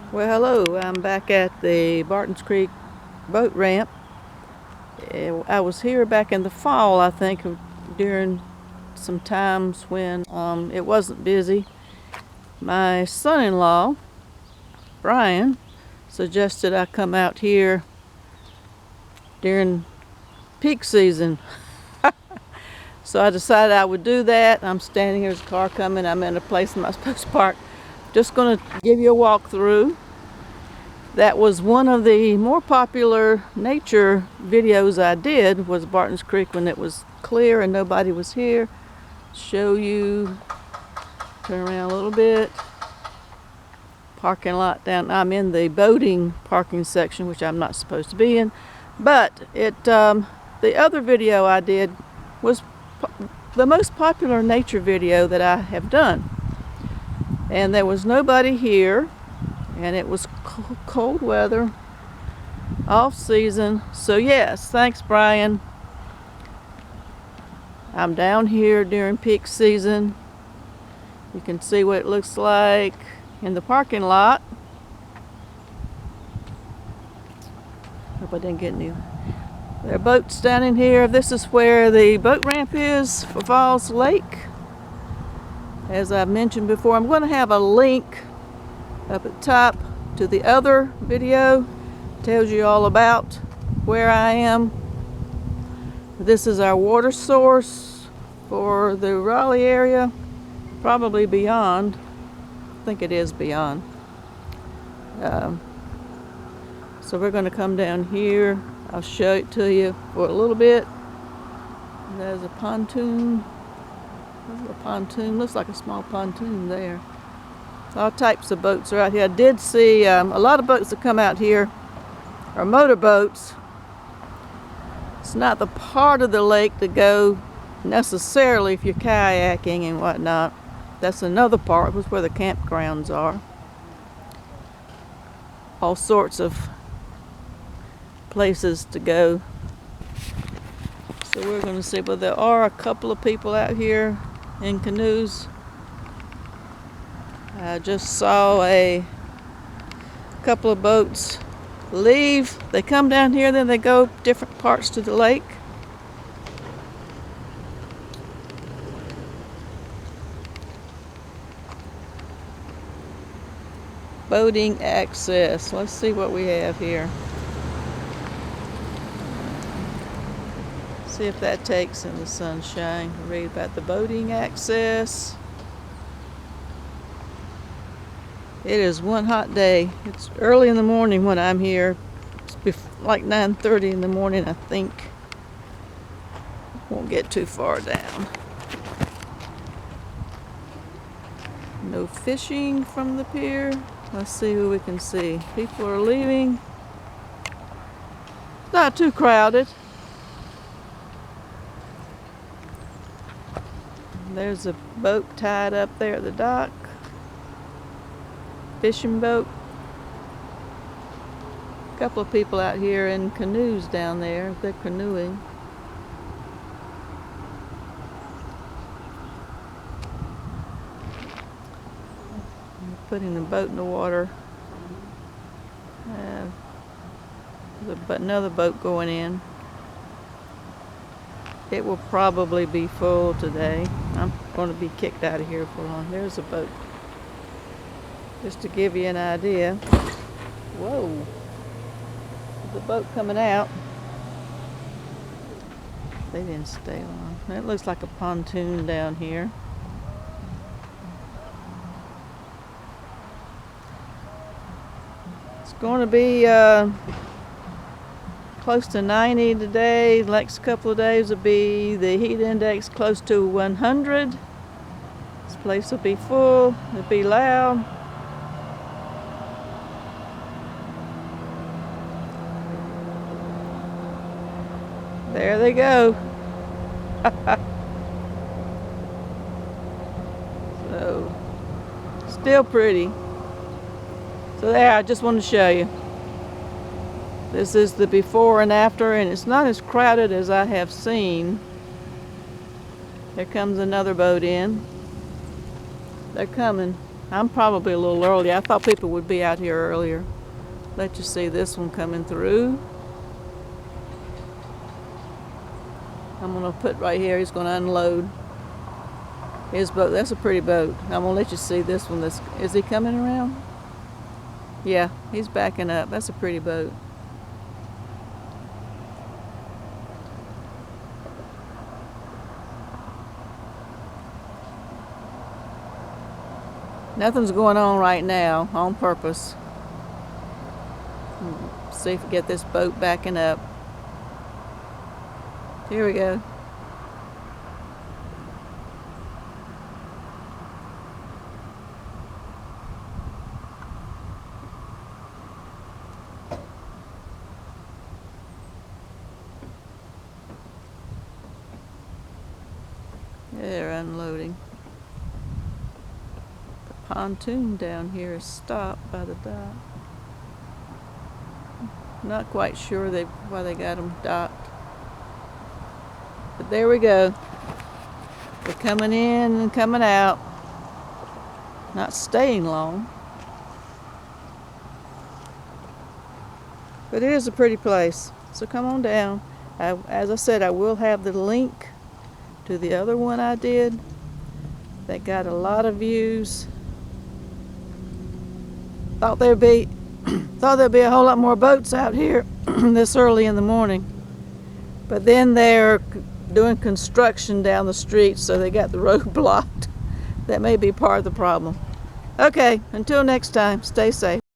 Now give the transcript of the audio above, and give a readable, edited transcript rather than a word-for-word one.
Well, hello. I'm back at the Barton's Creek boat ramp. I was here back in the fall, I think, during some times when it wasn't busy. My son-in-law, Brian, suggested I come out here during peak season. So I decided I would do that. I'm standing here, there's a car coming. I'm in a place I'm not supposed to park. Just going to give you a walkthrough. That was one of the more popular nature videos I did, was Barton's Creek when it was clear and nobody was here. Show you, turn around a little bit. Parking lot down, I'm in the boating parking section, which I'm not supposed to be in. But the other video I did was the most popular nature video that I have done. And there was nobody here, and it was cold weather, off season. So yes, thanks Brian. I'm down here during peak season. You can see what it looks like in the parking lot. Hope I didn't get any. There are boats down in here. This is where the boat ramp is for Falls Lake. As I've mentioned before, I'm going to have a link up at the top to the other video. Tells you all about where I am. This is our water source for the Raleigh area, probably beyond. I think it is beyond. So we're going to come down here. I'll show it to you for a little bit. There's a pontoon. There's a pontoon. Looks like a small pontoon there. All types of boats are out here. I did see a lot of boats that come out here are motorboats. It's not the part of the lake to go necessarily if you're kayaking and whatnot. That's another part, was where the campgrounds are. All sorts of places to go. So we're going to see, but there are a couple of people out here in canoes. I just saw a couple of boats leave. They come down here, then they go different parts to the lake. Boating access. Let's see what we have here. See if that takes in the sunshine. Read about the boating access. It is one hot day. It's early in the morning when I'm here. It's like 9:30 in the morning, I think. Won't get too far down. No fishing from the pier. Let's see who we can see. People are leaving. Not too crowded. There's a boat tied up there at the dock. Fishing boat. A couple of people out here in canoes down there. They're canoeing. Putting the boat in the water. There's another boat going in. It will probably be full today. I'm going to be kicked out of here for long. There's a boat. Just to give you an idea. Whoa. There's a boat coming out. They didn't stay long. That looks like a pontoon down here. It's going to be close to 90 today. The next couple of days will be the heat index close to 100. This place will be full. It'll be loud. There they go. So, still pretty. So there, I just want to show you. This is the before and after, and it's not as crowded as I have seen. There comes another boat in. They're coming. I'm probably a little early. I thought people would be out here earlier. Let you see this one coming through. I'm gonna put right here. He's gonna unload his boat. That's a pretty boat. I'm gonna let you see this one. Is he coming around? Yeah, he's backing up. That's a pretty boat. Nothing's going on right now on purpose. See if we get this boat backing up. Here we go. They're unloading. The pontoon down here is stopped by the dock. Not quite sure why they got them docked. But there we go. They're coming in and coming out. Not staying long. But it is a pretty place. So come on down. As I said, I will have the link to the other one I did that got a lot of views. Thought there'd be a whole lot more boats out here this early in the morning. But then they're doing construction down the street, so they got the road blocked. That may be part of the problem. Okay, until next time, stay safe.